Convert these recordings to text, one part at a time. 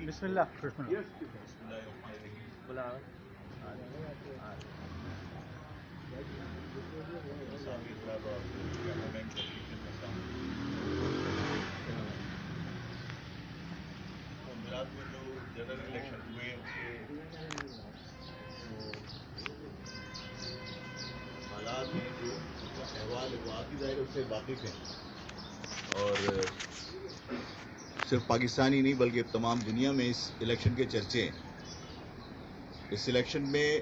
بسم اللہ گجرات میں جو جنرل الیکشن ہوئے اس کے حالات ہیں، جو احوال ہے وہ آپ کی ظاہر اس سے واقف ہیں، اور صرف پاکستانی نہیں بلکہ تمام دنیا میں اس الیکشن کے چرچے ہیں۔ اس الیکشن میں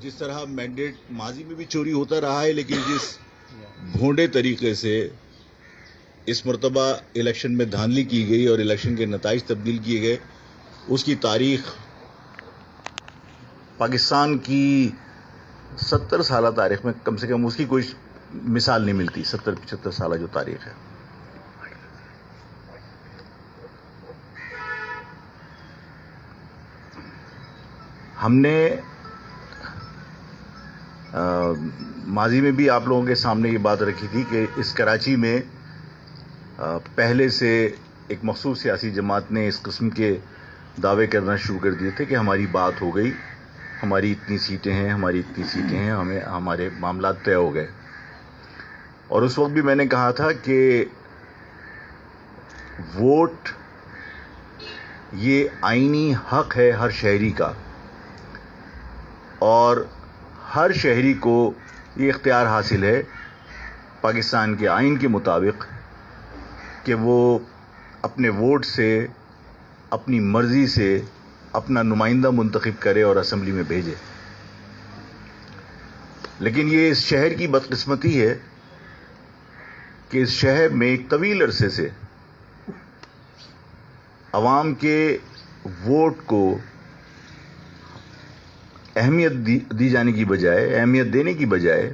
جس طرح مینڈیٹ ماضی میں بھی چوری ہوتا رہا ہے، لیکن جس بھونڈے طریقے سے اس مرتبہ الیکشن میں دھاندلی کی گئی اور الیکشن کے نتائج تبدیل کیے گئے، اس کی تاریخ پاکستان کی 70 سالہ تاریخ میں کم سے کم اس کی کوئی مثال نہیں ملتی۔ 70-75 سالہ جو تاریخ ہے، ہم نے ماضی میں بھی آپ لوگوں کے سامنے یہ بات رکھی تھی کہ اس کراچی میں پہلے سے ایک مخصوص سیاسی جماعت نے اس قسم کے دعوے کرنا شروع کر دیے تھے کہ ہماری بات ہو گئی، ہماری اتنی سیٹیں ہیں، ہماری اتنی سیٹیں ہیں، ہمارے معاملات طے ہو گئے۔ اور اس وقت بھی میں نے کہا تھا کہ ووٹ یہ آئینی حق ہے ہر شہری کا، اور ہر شہری کو یہ اختیار حاصل ہے پاکستان کے آئین کے مطابق کہ وہ اپنے ووٹ سے، اپنی مرضی سے اپنا نمائندہ منتخب کرے اور اسمبلی میں بھیجے۔ لیکن یہ اس شہر کی بدقسمتی ہے کہ اس شہر میں ایک طویل عرصے سے عوام کے ووٹ کو اہمیت دی جانے کی بجائے، اہمیت دینے کی بجائے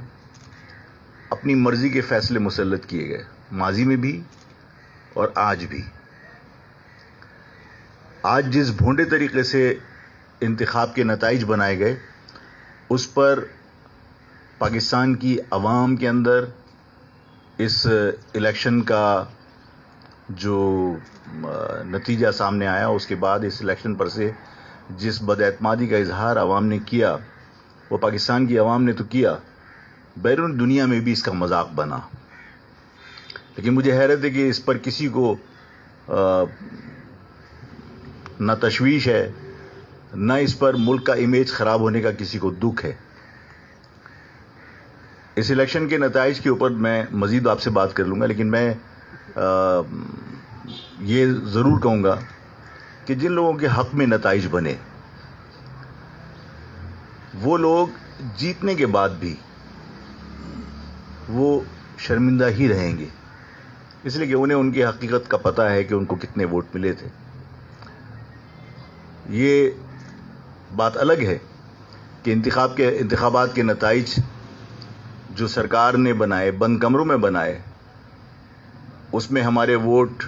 اپنی مرضی کے فیصلے مسلط کیے گئے، ماضی میں بھی اور آج بھی۔ آج جس بھونڈے طریقے سے انتخاب کے نتائج بنائے گئے، اس پر پاکستان کی عوام کے اندر اس الیکشن کا جو نتیجہ سامنے آیا، اس کے بعد اس الیکشن پر سے جس بد اعتمادی کا اظہار عوام نے کیا، وہ پاکستان کی عوام نے تو کیا، بیرون دنیا میں بھی اس کا مذاق بنا۔ لیکن مجھے حیرت ہے کہ اس پر کسی کو نہ تشویش ہے، نہ اس پر ملک کا امیج خراب ہونے کا کسی کو دکھ ہے۔ اس الیکشن کے نتائج کے اوپر میں مزید آپ سے بات کر لوں گا، لیکن میں یہ ضرور کہوں گا کہ جن لوگوں کے حق میں نتائج بنے، وہ لوگ جیتنے کے بعد بھی وہ شرمندہ ہی رہیں گے، اس لیے کہ انہیں ان کی حقیقت کا پتہ ہے کہ ان کو کتنے ووٹ ملے تھے۔ یہ بات الگ ہے کہ انتخابات کے نتائج جو سرکار نے بنائے، بند کمروں میں بنائے، اس میں ہمارے ووٹ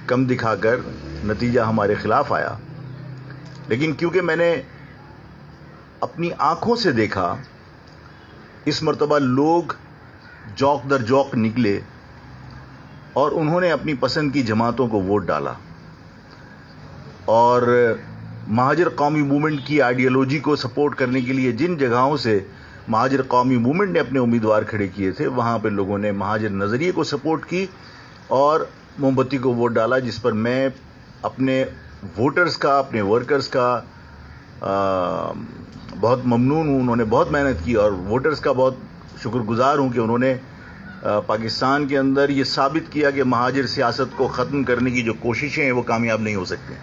کم دکھا کر نتیجہ ہمارے خلاف آیا۔ لیکن کیونکہ میں نے اپنی آنکھوں سے دیکھا، اس مرتبہ لوگ جوق در جوق نکلے اور انہوں نے اپنی پسند کی جماعتوں کو ووٹ ڈالا، اور مہاجر قومی موومنٹ کی آئیڈیالوجی کو سپورٹ کرنے کے لیے جن جگہوں سے مہاجر قومی موومنٹ نے اپنے امیدوار کھڑے کیے تھے، وہاں پہ لوگوں نے مہاجر نظریے کو سپورٹ کی اور موم بتی کو ووٹ ڈالا، جس پر میں اپنے ووٹرز کا، اپنے ورکرز کا بہت ممنون ہوں۔ انہوں نے بہت محنت کی، اور ووٹرز کا بہت شکر گزار ہوں کہ انہوں نے پاکستان کے اندر یہ ثابت کیا کہ مہاجر سیاست کو ختم کرنے کی جو کوششیں ہیں وہ کامیاب نہیں ہو سکتی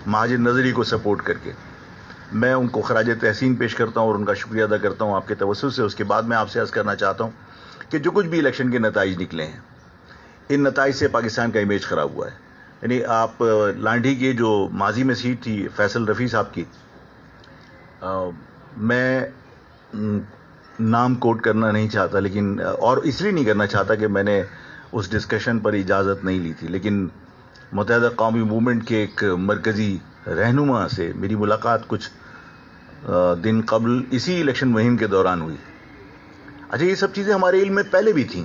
مہاجر نظریے کو سپورٹ کر کے۔ میں ان کو خراج تحسین پیش کرتا ہوں اور ان کا شکریہ ادا کرتا ہوں آپ کے توسط سے۔ اس کے بعد میں آپ سے عرض کرنا چاہتا ہوں کہ جو کچھ بھی الیکشن کے نتائج نکلے ہیں، ان نتائج سے پاکستان کا امیج خراب ہوا ہے۔ یعنی آپ لانڈھی کے جو ماضی میں سیٹ تھی فیصل رفیع صاحب کی، میں نام کوٹ کرنا نہیں چاہتا، لیکن اور اس لیے نہیں کرنا چاہتا کہ میں نے اس ڈسکشن پر اجازت نہیں لی تھی، لیکن متحدہ قومی موومنٹ کے ایک مرکزی رہنما سے میری ملاقات کچھ دن قبل اسی الیکشن مہم کے دوران ہوئی۔ اچھا، یہ سب چیزیں ہمارے علم میں پہلے بھی تھیں،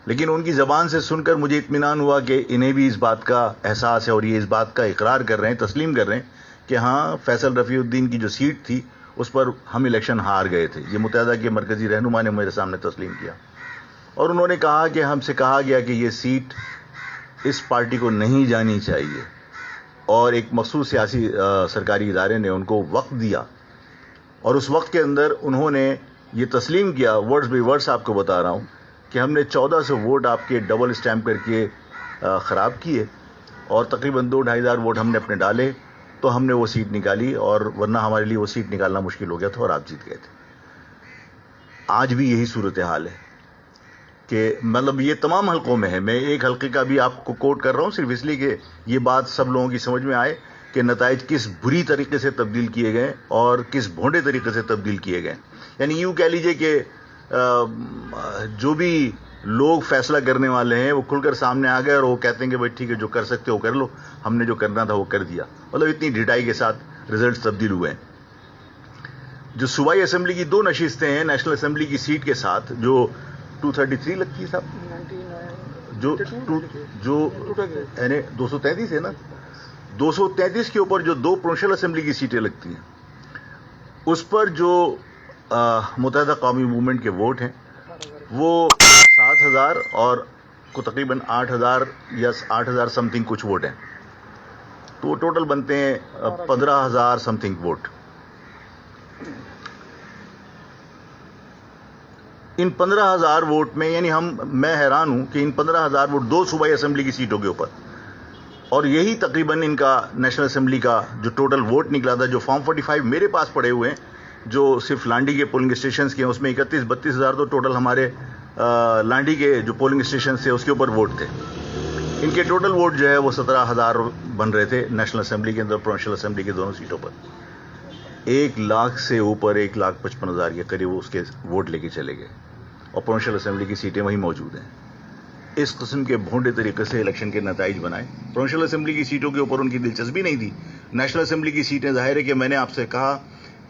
لیکن ان کی زبان سے سن کر مجھے اطمینان ہوا کہ انہیں بھی اس بات کا احساس ہے اور یہ اس بات کا اقرار کر رہے ہیں، تسلیم کر رہے ہیں کہ ہاں فیصل رفیع الدین کی جو سیٹ تھی اس پر ہم الیکشن ہار گئے تھے. یہ متحدہ کے مرکزی رہنما نے میرے سامنے تسلیم کیا اور انہوں نے کہا کہ ہم سے کہا گیا کہ یہ سیٹ اس پارٹی کو نہیں جانی چاہیے، اور ایک مخصوص سیاسی سرکاری ادارے نے ان کو وقت دیا اور اس وقت کے اندر انہوں نے یہ تسلیم کیا، ورڈز بائی ورڈز آپ کو بتا رہا ہوں، کہ ہم نے 1400 ووٹ آپ کے ڈبل اسٹیمپ کر کے خراب کیے اور تقریباً 2-2.5 ہزار ووٹ ہم نے اپنے ڈالے تو ہم نے وہ سیٹ نکالی، اور ورنہ ہمارے لیے وہ سیٹ نکالنا مشکل ہو گیا تھا اور آپ جیت گئے تھے. آج بھی یہی صورتحال ہے کہ مطلب یہ تمام حلقوں میں ہے. میں ایک حلقے کا بھی آپ کو کوٹ کر رہا ہوں صرف اس لیے کہ یہ بات سب لوگوں کی سمجھ میں آئے کہ نتائج کس بری طریقے سے تبدیل کیے گئے اور کس بھونڈے طریقے سے تبدیل کیے گئے. یعنی یوں کہہ لیجئے کہ جو بھی لوگ فیصلہ کرنے والے ہیں وہ کھل کر سامنے آ گئے اور وہ کہتے ہیں کہ بھائی ٹھیک ہے جو کر سکتے ہو کر لو، ہم نے جو کرنا تھا وہ کر دیا. مطلب اتنی ڈھٹائی کے ساتھ رزلٹس تبدیل ہوئے ہیں. جو صوبائی اسمبلی کی 2 نشستیں ہیں نیشنل اسمبلی کی سیٹ کے ساتھ جو 233 لگتی ہے صاحب، جو یعنی 233 ہے نا، 233 کے اوپر جو 2 پروونشل اسمبلی کی سیٹیں لگتی ہیں اس پر جو متحدہ قومی موومنٹ کے ووٹ ہیں وہ 7,000 اور کو تقریباً 8,000 یا 8,000 سم تھنگ کچھ ووٹ ہیں، تو وہ ٹوٹل بنتے ہیں 15,000 سم تھنگ ووٹ. ان 15,000 ووٹ میں یعنی میں حیران ہوں کہ ان 15,000 ووٹ 2 صوبائی اسمبلی کی سیٹوں کے اوپر، اور یہی تقریباً ان کا نیشنل اسمبلی کا جو ٹوٹل ووٹ نکلا تھا. جو فارم 45 میرے پاس پڑے ہوئے ہیں جو صرف لانڈی کے پولنگ اسٹیشنز کے ہیں، اس میں 31-32 ہزار تو ٹوٹل ہمارے لانڈی کے جو پولنگ اسٹیشنز تھے اس کے اوپر ووٹ تھے. ان کے ٹوٹل ووٹ جو ہے وہ 17,000 بن رہے تھے نیشنل اسمبلی کے اندر، پروونشل اسمبلی کے دونوں سیٹوں پر. 1 لاکھ سے اوپر 1,55,000 کے قریب اس کے ووٹ لے کے چلے گئے اور پروونشل اسمبلی کی سیٹیں وہی موجود ہیں. اس قسم کے بھونڈے طریقے سے الیکشن کے نتائج بنائے. پروونشل اسمبلی کی سیٹوں کے اوپر ان کی دلچسپی نہیں تھی. نیشنل اسمبلی کی سیٹیں ظاہر ہے کہ میں نے آپ سے کہا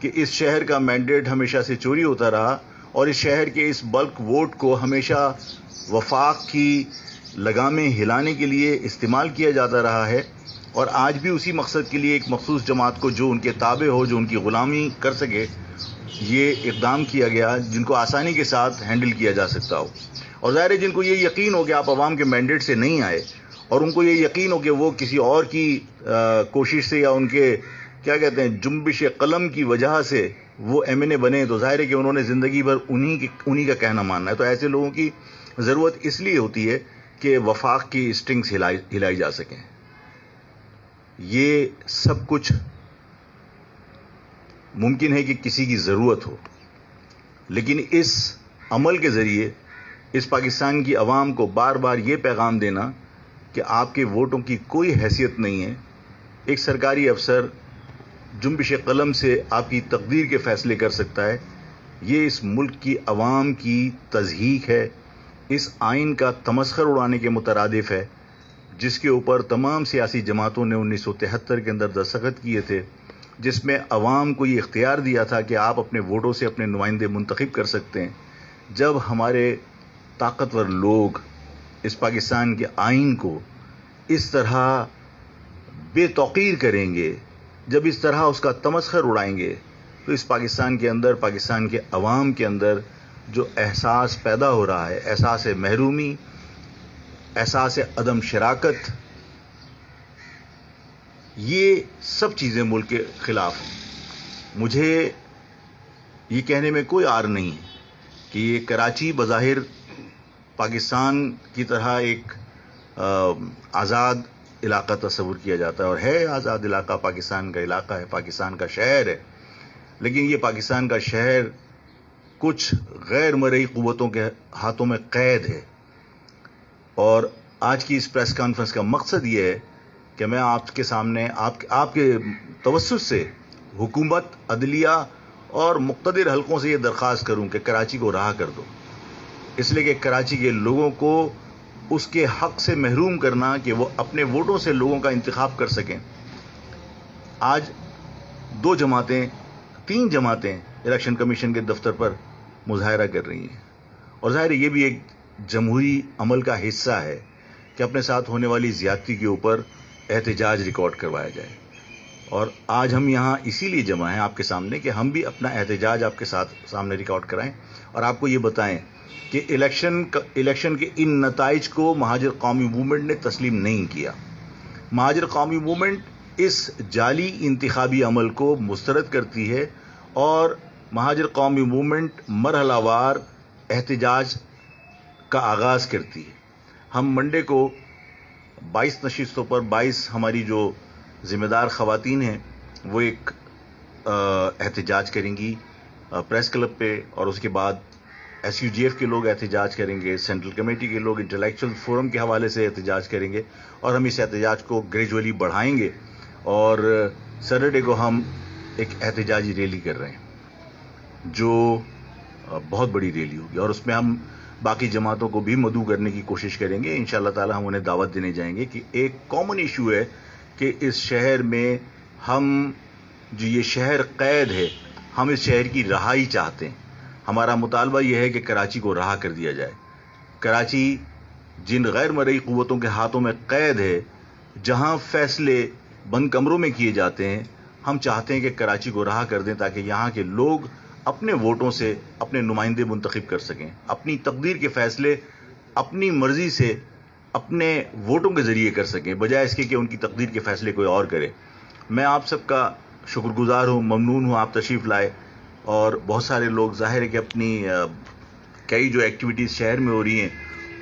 کہ اس شہر کا مینڈیٹ ہمیشہ سے چوری ہوتا رہا اور اس شہر کے اس بلک ووٹ کو ہمیشہ وفاق کی لگامیں ہلانے کے لیے استعمال کیا جاتا رہا ہے، اور آج بھی اسی مقصد کے لیے ایک مخصوص جماعت کو جو ان کے تابع ہو، جو ان کی غلامی کر سکے، یہ اقدام کیا گیا جن کو آسانی کے ساتھ ہینڈل کیا جا سکتا ہو. اور ظاہر ہے جن کو یہ یقین ہو کہ آپ عوام کے مینڈیٹ سے نہیں آئے اور ان کو یہ یقین ہو کہ وہ کسی اور کی کوشش سے یا ان کے کیا کہتے ہیں جنبش قلم کی وجہ سے وہ ایم این اے بنے، تو ظاہر ہے کہ انہوں نے زندگی بھر انہی کا کہنا ماننا ہے. تو ایسے لوگوں کی ضرورت اس لیے ہوتی ہے کہ وفاق کی اسٹنگز ہلائی جا سکیں. یہ سب کچھ ممکن ہے کہ کسی کی ضرورت ہو، لیکن اس عمل کے ذریعے اس پاکستان کی عوام کو بار بار یہ پیغام دینا کہ آپ کے ووٹوں کی کوئی حیثیت نہیں ہے. ایک سرکاری افسر جنبش قلم سے آپ کی تقدیر کے فیصلے کر سکتا ہے، یہ اس ملک کی عوام کی تضحیک ہے، اس آئین کا تمسخر اڑانے کے مترادف ہے جس کے اوپر تمام سیاسی جماعتوں نے 1973 کے اندر دستخط کیے تھے، جس میں عوام کو یہ اختیار دیا تھا کہ آپ اپنے ووٹوں سے اپنے نمائندے منتخب کر سکتے ہیں. جب ہمارے طاقتور لوگ اس پاکستان کے آئین کو اس طرح بے توقیر کریں گے، جب اس طرح اس کا تمسخر اڑائیں گے، تو اس پاکستان کے اندر، پاکستان کے عوام کے اندر جو احساس پیدا ہو رہا ہے، احساس محرومی، احساس عدم شراکت، یہ سب چیزیں ملک کے خلاف ہیں. مجھے یہ کہنے میں کوئی عار نہیں ہے کہ یہ کراچی بظاہر پاکستان کی طرح ایک آزاد علاقہ تصور کیا جاتا ہے، اور ہے آزاد علاقہ، پاکستان کا علاقہ ہے، پاکستان کا شہر ہے، لیکن یہ پاکستان کا شہر کچھ غیر مرئی قوتوں کے ہاتھوں میں قید ہے. اور آج کی اس پریس کانفرنس کا مقصد یہ ہے کہ میں آپ کے سامنے آپ کے توسط سے حکومت، عدلیہ اور مقتدر حلقوں سے یہ درخواست کروں کہ کراچی کو رہا کر دو، اس لیے کہ کراچی کے لوگوں کو اس کے حق سے محروم کرنا کہ وہ اپنے ووٹوں سے لوگوں کا انتخاب کر سکیں. آج 3 جماعتیں الیکشن کمیشن کے دفتر پر مظاہرہ کر رہی ہیں، اور ظاہر ہے یہ بھی ایک جمہوری عمل کا حصہ ہے کہ اپنے ساتھ ہونے والی زیادتی کے اوپر احتجاج ریکارڈ کروایا جائے. اور آج ہم یہاں اسی لیے جمع ہیں آپ کے سامنے کہ ہم بھی اپنا احتجاج آپ کے سامنے ریکارڈ کرائیں اور آپ کو یہ بتائیں کہ الیکشن کے ان نتائج کو مہاجر قومی موومنٹ نے تسلیم نہیں کیا. مہاجر قومی موومنٹ اس جعلی انتخابی عمل کو مسترد کرتی ہے اور مہاجر قومی موومنٹ مرحلہ وار احتجاج کا آغاز کرتی ہے. ہم منڈے کو 22 نشستوں پر 22 ہماری جو ذمہ دار خواتین ہیں وہ ایک احتجاج کریں گی پریس کلب پہ، اور اس کے بعد ایس یو جی ایف کے لوگ احتجاج کریں گے، سینٹرل کمیٹی کے لوگ انٹلیکچوئل فورم کے حوالے سے احتجاج کریں گے، اور ہم اس احتجاج کو گریجولی بڑھائیں گے. اور سیٹرڈے کو ہم ایک احتجاجی ریلی کر رہے ہیں جو بہت بڑی ریلی ہوگی، اور اس میں ہم باقی جماعتوں کو بھی مدعو کرنے کی کوشش کریں گے. انشاءاللہ تعالی ہم انہیں دعوت دینے جائیں گے کہ ایک کامن ایشو ہے کہ اس شہر میں ہم جو یہ شہر قید ہے، ہم اس شہر کی رہائی چاہتے ہیں. ہمارا مطالبہ یہ ہے کہ کراچی کو رہا کر دیا جائے. کراچی جن غیر مرئی قوتوں کے ہاتھوں میں قید ہے، جہاں فیصلے بند کمروں میں کیے جاتے ہیں، ہم چاہتے ہیں کہ کراچی کو رہا کر دیں تاکہ یہاں کے لوگ اپنے ووٹوں سے اپنے نمائندے منتخب کر سکیں، اپنی تقدیر کے فیصلے اپنی مرضی سے اپنے ووٹوں کے ذریعے کر سکیں، بجائے اس کے کہ ان کی تقدیر کے فیصلے کوئی اور کرے. میں آپ سب کا شکر گزار ہوں، ممنون ہوں آپ تشریف لائے، اور بہت سارے لوگ ظاہر ہے کہ اپنی کئی جو ایکٹیویٹیز شہر میں ہو رہی ہیں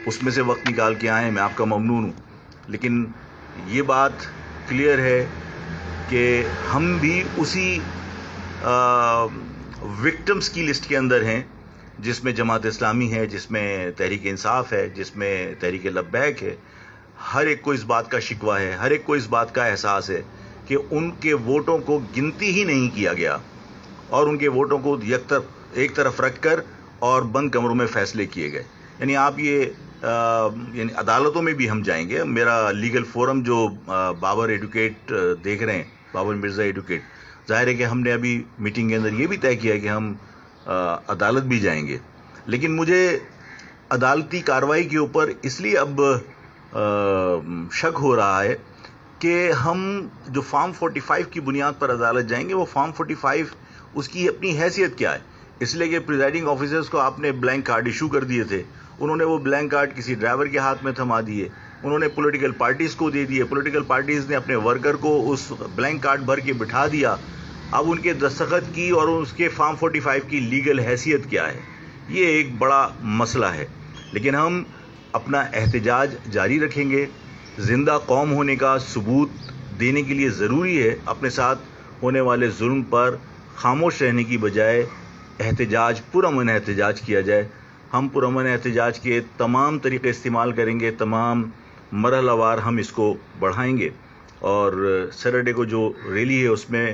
اس میں سے وقت نکال کے آئے ہیں. میں آپ کا ممنون ہوں، لیکن یہ بات کلیئر ہے کہ ہم بھی اسی وکٹمز کی لسٹ کے اندر ہیں جس میں جماعت اسلامی ہے، جس میں تحریک انصاف ہے، جس میں تحریک لبیک ہے. ہر ایک کو اس بات کا شکوہ ہے، ہر ایک کو اس بات کا احساس ہے کہ ان کے ووٹوں کو گنتی ہی نہیں کیا گیا، اور ان کے ووٹوں کو ایک طرف رکھ کر اور بند کمروں میں فیصلے کیے گئے. یعنی آپ یہ یعنی عدالتوں میں بھی ہم جائیں گے. میرا لیگل فورم جو بابر ایڈوکیٹ دیکھ رہے ہیں، بابر مرزا ایڈوکیٹ، ظاہر ہے کہ ہم نے ابھی میٹنگ کے اندر یہ بھی طے کیا کہ ہم عدالت بھی جائیں گے. لیکن مجھے عدالتی کارروائی کے اوپر اس لیے اب شک ہو رہا ہے کہ ہم جو فارم 45 کی بنیاد پر عدالت جائیں گے، وہ فارم 45 اس کی اپنی حیثیت کیا ہے؟ اس لیے کہ پریزائڈنگ آفیسرز کو آپ نے بلینک کارڈ ایشو کر دیے تھے، انہوں نے وہ بلینک کارڈ کسی ڈرائیور کے ہاتھ میں تھما دیے، انہوں نے پولیٹیکل پارٹیز کو دے دیے، پولیٹیکل پارٹیز نے اپنے ورکر کو اس بلینک کارڈ بھر کے بٹھا دیا. اب ان کے دستخط کی اور اس کے فارم 45 کی لیگل حیثیت کیا ہے؟ یہ ایک بڑا مسئلہ ہے. لیکن ہم اپنا احتجاج جاری رکھیں گے. زندہ قوم ہونے کا ثبوت دینے کے لیے ضروری ہے اپنے ساتھ ہونے والے ظلم پر خاموش رہنے کی بجائے احتجاج، پرامن احتجاج کیا جائے. ہم پرامن احتجاج کے تمام طریقے استعمال کریں گے، تمام مرحلہ وار ہم اس کو بڑھائیں گے. اور سیٹرڈے کو جو ریلی ہے اس میں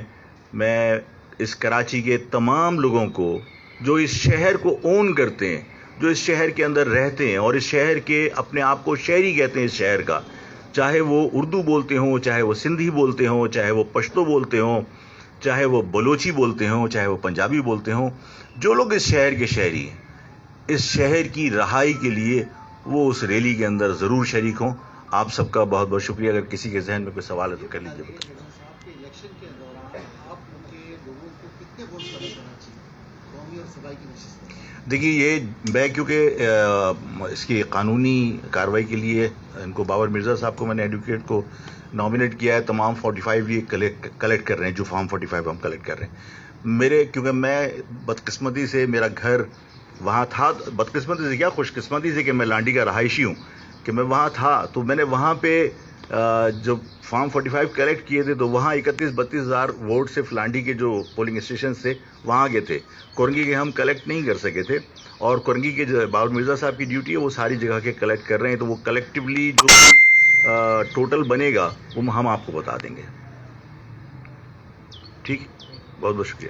میں اس کراچی کے تمام لوگوں کو جو اس شہر کو اون کرتے ہیں، جو اس شہر کے اندر رہتے ہیں اور اس شہر کے اپنے آپ کو شہری کہتے ہیں، اس شہر کا، چاہے وہ اردو بولتے ہوں، چاہے وہ سندھی بولتے ہوں، چاہے وہ پشتو بولتے ہوں، چاہے وہ بلوچی بولتے ہوں، چاہے وہ پنجابی بولتے ہوں، جو لوگ اس شہر کے شہری ہیں، اس شہر کی رہائی کے لیے وہ اس ریلی کے اندر ضرور شریک ہوں. آپ سب کا بہت بہت شکریہ. اگر کسی کے ذہن میں کوئی سوال ہے تو کر لیجیے. الیکشن کے دوران آپ کے لوگوں کو کتنے ووٹ پڑے کراچی قومی اور صوبائی کی نشست میں؟ دیکھیے، یہ میں کیونکہ اس کی قانونی کارروائی کے لیے ان کو بابر مرزا صاحب کو میں نے ایڈوکیٹ کو نامنیٹ کیا ہے. تمام 45 یہ کلیکٹ کر رہے ہیں، جو فارم 45 ہم کلیکٹ کر رہے ہیں. کیونکہ میں بدقسمتی سے میرا گھر وہاں تھا، بدقسمتی سے کیا خوش قسمتی سے کہ میں لانڈی کا رہائشی ہوں، کہ میں وہاں تھا، تو میں نے وہاں پہ جو فارم 45 کلیکٹ کیے تھے تو وہاں 31-32 ہزار ووٹ صرف لانڈی کے جو پولنگ اسٹیشنز تھے وہاں کے تھے. کورنگی کے ہم کلیکٹ نہیں کر سکے تھے، اور کورنگی کے جو بابر مرزا صاحب کی ڈیوٹی ہے وہ ساری جگہ کے کلیکٹ کر رہے ہیں. تو وہ کلیکٹیولی جو ٹوٹل بنے گا وہ ہم آپ کو بتا دیں گے. ٹھیک، بہت بہت شکریہ.